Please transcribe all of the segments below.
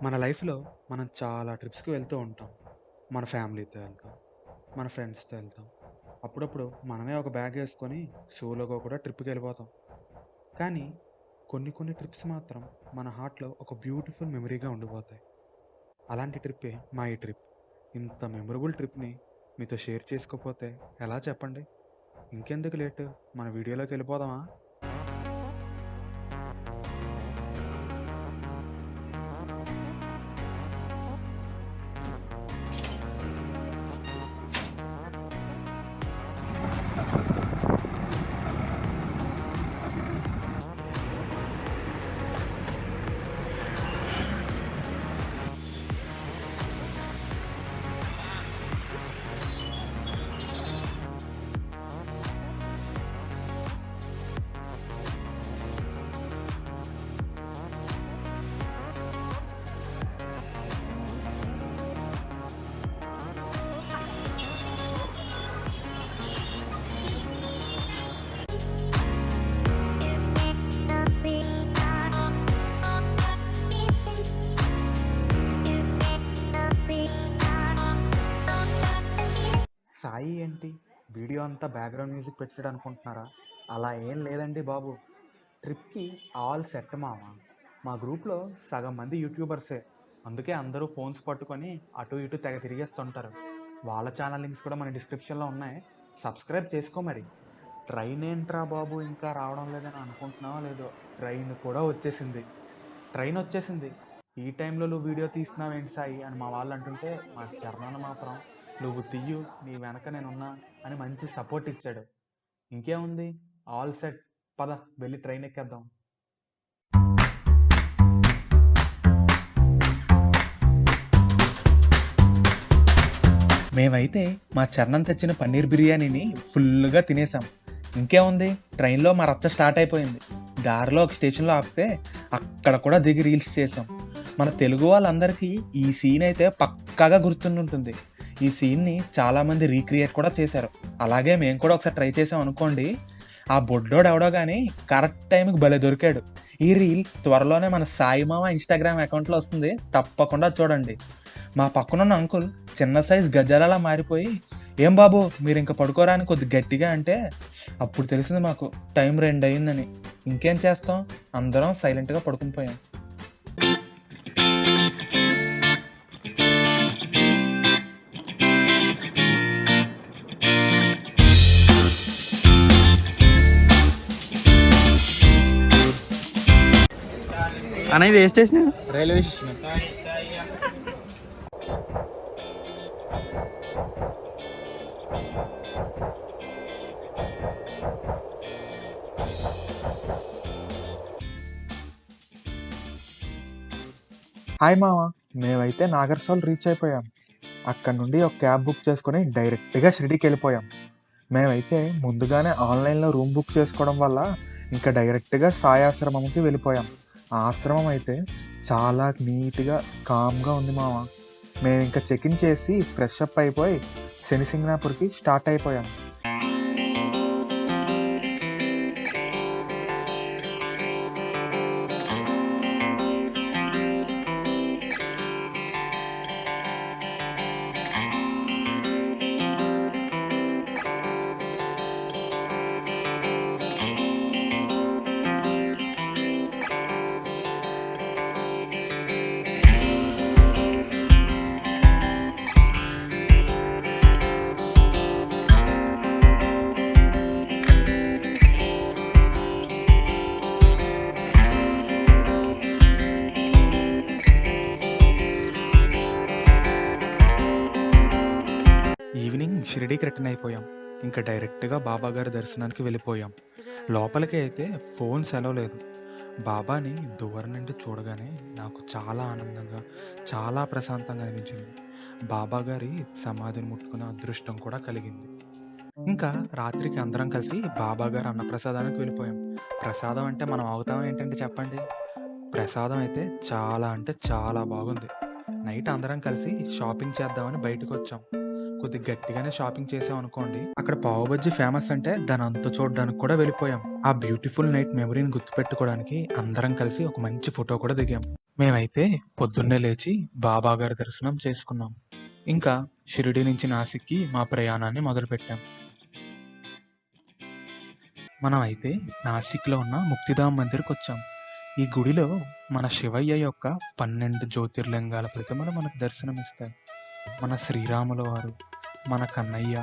మన లైఫ్‌లో మనం చాలా ట్రిప్స్‌కి వెళ్తూ ఉంటాం. మన ఫ్యామిలీతో వెళ్తాం. మన ఫ్రెండ్స్‌తో వెళ్తాం. అప్పుడప్పుడు మనమే ఒక బ్యాగ్ ఏసుకొని సోలోగా కూడా ట్రిప్‌కెళ్ళిపోతాం. కానీ కొన్ని కొన్ని ట్రిప్స్ మాత్రం మన హార్ట్‌లో ఒక బ్యూటిఫుల్ మెమరీగా ఉండిపోతాయి. అలాంటి ట్రిప్పే మా ఈ ట్రిప్. ఇంత మెమరబుల్ ట్రిప్‌ని మీతో షేర్ చేసుకోకపోతే ఎలా చెప్పండి? ఇంకెందుకు లేటు మన వీడియోలోకెళ్ళిపోదామా? సాయి ఏంటి? వీడియో అంతా బ్యాక్‌గ్రౌండ్ మ్యూజిక్ పెట్టేసాడు అనుకుంటున్నారా? అలా ఏం లేదండి బాబు. ట్రిప్‌కి ఆల్ సెట్ మామ. మా గ్రూప్‌లో సగం మంది యూట్యూబర్సే. అందుకే అందరూ ఫోన్స్ పట్టుకొని అటు ఇటు తెగ తిరిగేస్తుంటారు. వాళ్ళ ఛానల్ లింక్స్ కూడా మన డిస్క్రిప్షన్‌లో ఉన్నాయి. సబ్స్క్రైబ్ చేసుకో మరి. ట్రైన్ ఏంట్రా బాబు ఇంకా రావడం లేదని అనుకుంటున్నావో లేదో, ట్రైన్ కూడా వచ్చేసింది. ట్రైన్ వచ్చేసింది. ఈ టైంలో నువ్వు వీడియో తీస్తున్నావేంటి సాయి అని మా వాళ్ళు అంటుంటే, మా చరణ్ మాత్రం నువ్వు తీయు నీ వెనక నేనున్నా అని మంచి సపోర్ట్ ఇచ్చాడు. ఇంకేముంది, ఆల్ సెట్. పద వెళ్ళి ట్రైన్ ఎక్కేద్దాం. మేమైతే మా చరణం తెచ్చిన పన్నీర్ బిర్యానీని ఫుల్గా తినేసాం. ఇంకేముంది, ట్రైన్లో మా రచ్చ స్టార్ట్ అయిపోయింది. దారిలో ఒక స్టేషన్లో ఆపితే అక్కడ కూడా దిగి రీల్స్ చేసాం. మన తెలుగు వాళ్ళందరికీ ఈ సీన్ అయితే పక్కాగా గుర్తుంటుంది. ఈ సీన్ని చాలామంది రీక్రియేట్ కూడా చేశారు. అలాగే మేము కూడా ఒకసారి ట్రై చేసాం అనుకోండి. ఆ బొడ్డోడు ఎవడో కానీ కరెక్ట్ టైంకి భలే దొరికాడు. ఈ రీల్ త్వరలోనే మన సాయి మామ ఇన్స్టాగ్రామ్ అకౌంట్లో వస్తుంది, తప్పకుండా చూడండి. మా పక్కనున్న అంకుల్ చిన్న సైజ్ గజాలలా మారిపోయి, ఏం బాబు మీరు ఇంకా పడుకోరా అని కొద్ది గట్టిగా అంటే అప్పుడు తెలిసింది మాకు టైం 2 అయిందని. ఇంకేం చేస్తాం, అందరం సైలెంట్గా పడుకుని పోయాం. అన్న ఇది ఏ స్టేషన్? Railway station. హాయ్ మామ, మేమైతే నాగర్సోల్ రీచ్ అయిపోయాం. అక్కడ నుండి ఒక క్యాబ్ బుక్ చేసుకొని డైరెక్ట్గా షిరిడీకి వెళ్ళిపోయాం. మేమైతే ముందుగానే ఆన్లైన్లో రూమ్ బుక్ చేసుకోవడం వల్ల ఇంకా డైరెక్ట్గా సాయి ఆశ్రమంకి వెళ్ళిపోయాం. ఆ ఆశ్రమం అయితే చాలా నీట్గా కామ్గా ఉంది మామ. మేము ఇంకా చెక్ ఇన్ చేసి ఫ్రెష్ అప్ అయిపోయి శనిసింగనాపూర్కి స్టార్ట్ అయిపోయాం. ఈవినింగ్ షిరిడీకి రిటర్న్ అయిపోయాం. ఇంకా డైరెక్ట్గా బాబా గారి దర్శనానికి వెళ్ళిపోయాం. లోపలికి అయితే ఫోన్స్ అలౌ లేదు. బాబాని దూరం నుండి చూడగానే నాకు చాలా ఆనందంగా, చాలా ప్రశాంతంగా అనిపించింది. బాబా గారి సమాధిని ముట్టుకునే అదృష్టం కూడా కలిగింది. ఇంకా రాత్రికి అందరం కలిసి బాబా గారి అన్నప్రసాదానికి వెళ్ళిపోయాం. ప్రసాదం అంటే మనం అవుతాం ఏంటంటే చెప్పండి. ప్రసాదం అయితే చాలా అంటే చాలా బాగుంది. నైట్ అందరం కలిసి షాపింగ్ చేద్దామని బయటకొచ్చాం. కొద్దిగా గట్టిగానే షాపింగ్ చేసాం అనుకోండి. అక్కడ పావు బజ్జీ ఫేమస్ అంటే దాని అంతు చూడడానికి కూడా వెళ్ళిపోయాం. ఆ బ్యూటిఫుల్ నైట్ మెమరీని గుర్తుపెట్టుకోవడానికి అందరం కలిసి ఒక మంచి ఫోటో కూడా దిగాం. మేమైతే పొద్దున్నే లేచి బాబా గారి దర్శనం చేసుకున్నాం. ఇంకా షిరిడి నుంచి నాసిక్కి మా ప్రయాణాన్ని మొదలుపెట్టాం. మనం అయితే నాసిక్లో ఉన్న ముక్తిధామ్ మందిర్కి వచ్చాం. ఈ గుడిలో మన శివయ్య యొక్క 12 జ్యోతిర్లింగాల ప్రతిమలు మనకు దర్శనమిస్తాయి. మన శ్రీరాముల వారు, మన కన్నయ్య,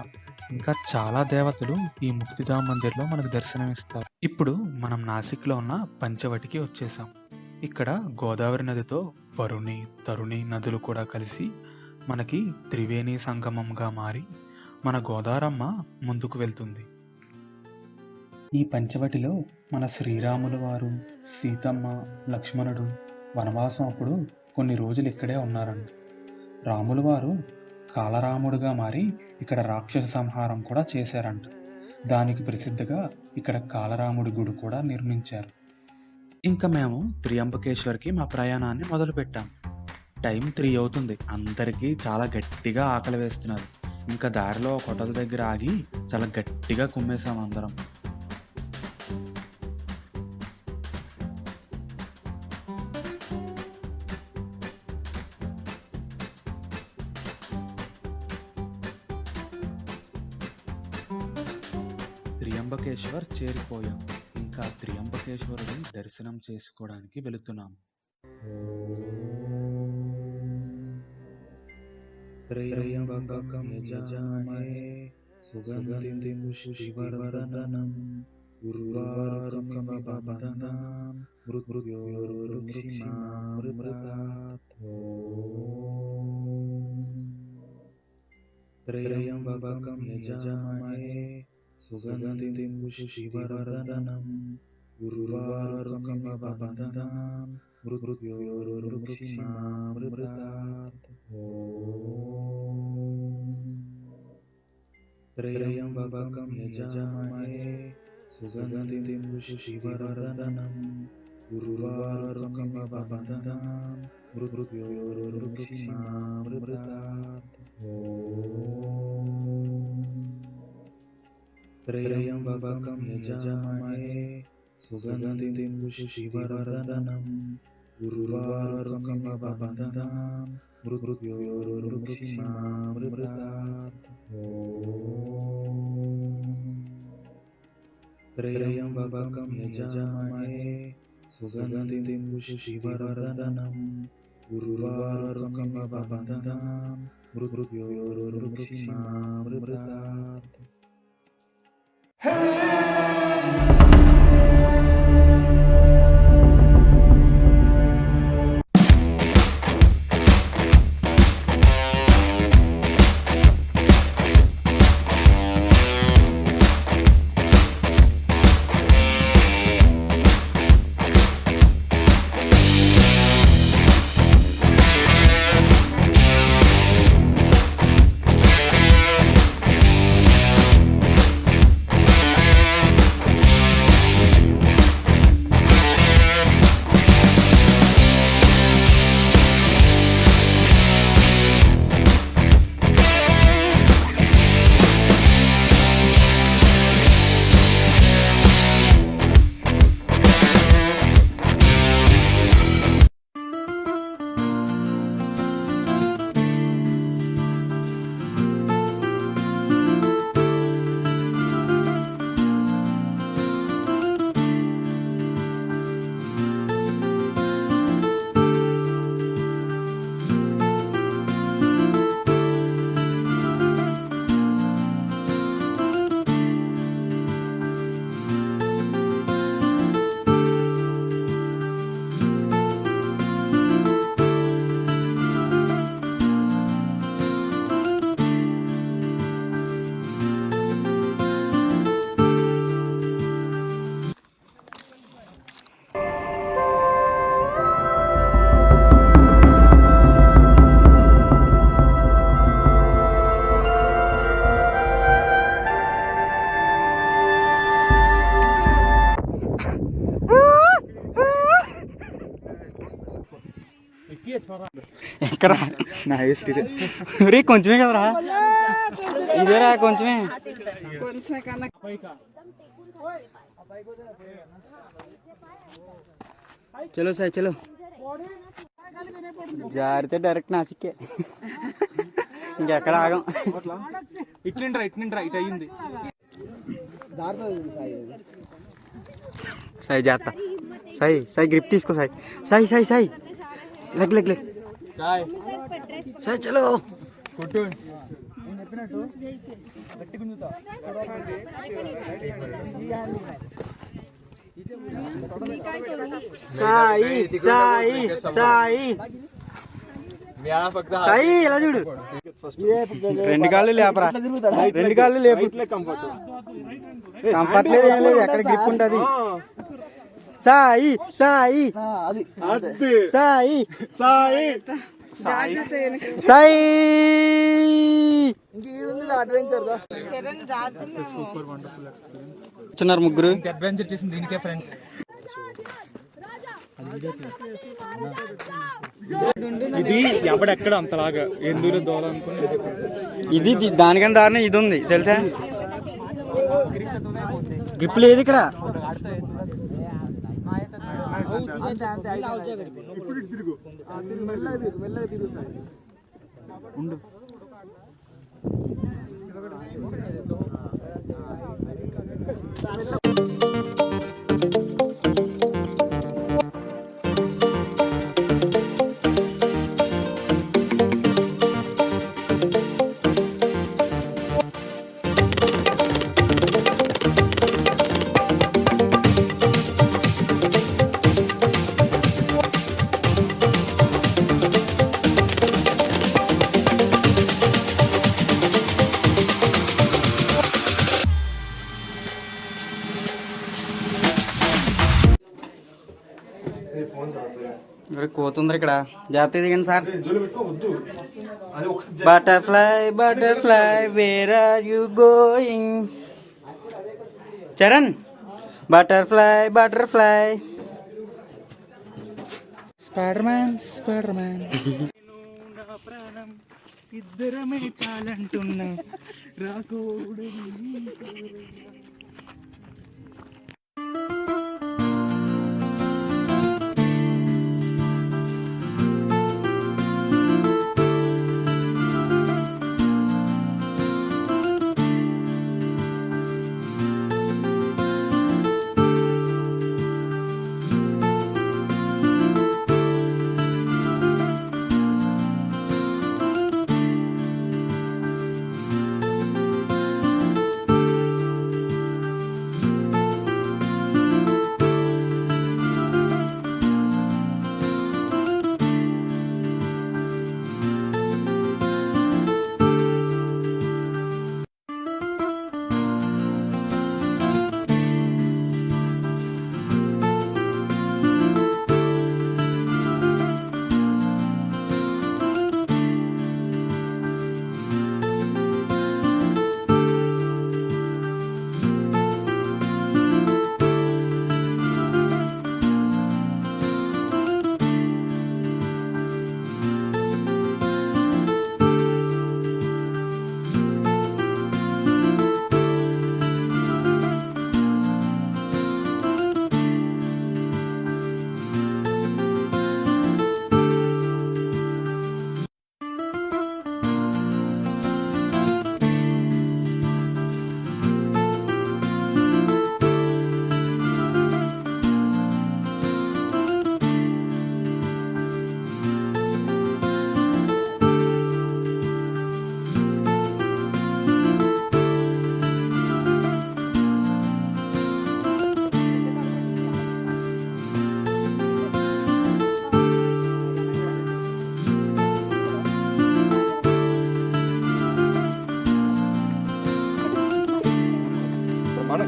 ఇంకా చాలా దేవతలు ఈ ముక్తిధామ్ మందిర్లో మనకు దర్శనమిస్తారు. ఇప్పుడు మనం నాసిక్లో ఉన్న పంచవటికి వచ్చేసాం. ఇక్కడ గోదావరి నదితో వరుణి, తరుణి నదులు కూడా కలిసి మనకి త్రివేణి సంగమంగా మారి మన గోదారమ్మ ముందుకు వెళ్తుంది. ఈ పంచవటిలో మన శ్రీరాముల వారు, సీతమ్మ, లక్ష్మణుడు వనవాసం అప్పుడు కొన్ని రోజులు ఇక్కడే ఉన్నారంట. రాముల వారు కాలరాముడుగా మారి ఇక్కడ రాక్షస సంహారం కూడా చేశారంట. దానికి ప్రసిద్ధిగా ఇక్కడ కాలరాముడి గుడి కూడా నిర్మించారు. ఇంకా మేము త్రియంబకేశ్వర్కి మా ప్రయాణాన్ని మొదలుపెట్టాం. టైం 3 అవుతుంది. అందరికీ చాలా గట్టిగా ఆకలి వేస్తున్నారు. ఇంకా దారిలో ఒక హోటల్ దగ్గర ఆగి చాలా గట్టిగా కుమ్మేశాం అందరం. త్రియంబకేశ్వర్ చేరిపోయాం. ఇంకా త్రియంబకేశ్వరుని దర్శనం చేసుకోవడానికి వెళుతున్నాం. త్రయంబకం యజామహే సుగంధిం పుష్టివర్ధనం ఉర్వారుకం బంధనాం మృత్యోర్ముక్షీమామృతాత్. త్రయంబకం యజామహే సుగంధిం పుష్టివర్ధనం ఉర్వారుకం బంధనాం మృత్యోర్ముక్షీమామృతాత్. త్రయంబకం యజామహే సుగంధిం పుష్టివర్ధనం ఉర్వారుకం బంధనాం మృత్యోర్ముక్షీమామృతాత్. త్రయంబకం యజామహే సుగంధిం పుష్టివర్ధనం ఉర్వారుకం బంధనాం మృత్యోర్ముక్షీమామృతాత్. త్రయంబకం యజామహే సుగంధిం పుష్టివర్ధనం ఉర్వారుకం బంధనాం మృత్యోర్ముక్షీమామృతాత్. ఎక్కరా నా ఇష్ట ఇదే రే కొంచెమే కదరా ఇదేరా కొంచెమే చలో సార్ చలో జారితే డైరెక్ట్ నాసిక్కే, ఇంకెక్కడ ఆగం. ఇటు అయ్యింది. సాయి చేస్తా, సాయి గ్రిప్ తీసుకో, సాయి లెగ్ సాయి చలో కొట్టు. సాయి ఇలా చూడు, రెండు కాళ్ళు లేపరా, రెండు కాళ్ళు లేపు. కంఫర్ట్ లేదు, ఏం లేదు, ఎక్కడ గ్రిప్ ఉంటుంది. సాయి చిన్నారు ముగ్గురు అడ్వెంచర్ చేసింది దీనికే ఫ్రెండ్స్. ఇది ఎవడెక్కడ అంతలాగా ఎందులో దోలనుకుని ఇది దానికన్నా దారుణం ఇది ఉంది తెలుసా. గ్రిప్ లేదు ఇక్కడ. ఉండు కోతుందరు ఇక్కడ. జాగ్రత్త దిగండి sir. Butterfly where are you going. Charan butterfly Spider-Man ఇద్దరమే చాలంటున్నా రాకూడదు.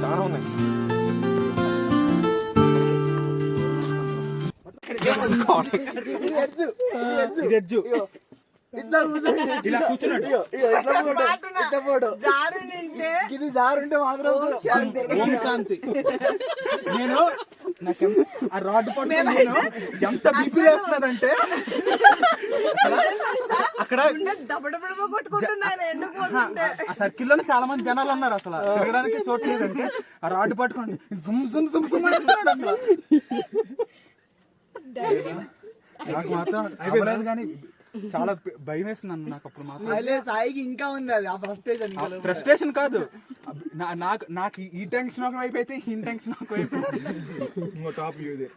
చాలా ఉన్నాయి. ఇట్లా కూర్చున్నాడు. ఇది జారుంటే మాత్రం ఓం శాంతి. నేను ఆ రాడ్ పట్టుకుని ఎంత బీపీ వేస్తున్నాడంటే అక్కడ ఆ సర్కిల్ లోనే చాలా మంది జనాలు ఉన్నారు. అసలు తిరగడానికి చోటు లేదంటే ఆ రాడ్ పట్టుకోండి సుమ్ సుమ్ సుమ్ సుమ్ అంటున్నాడు. అసలు నాకు మాత్రం అవ్వలేదు కానీ చాలా భయం వేస్తుంది అన్న నాకు అప్పుడు మాత్రం. సాయికి ఇంకా ఉంది అది ఆ ఫ్రస్ట్రేషన్ కాదు, నాకు ఈ టెన్షన్ ఒక వైపు అయితే ఈ టెన్షన్ ఒక వైపు. టాప్ ఇది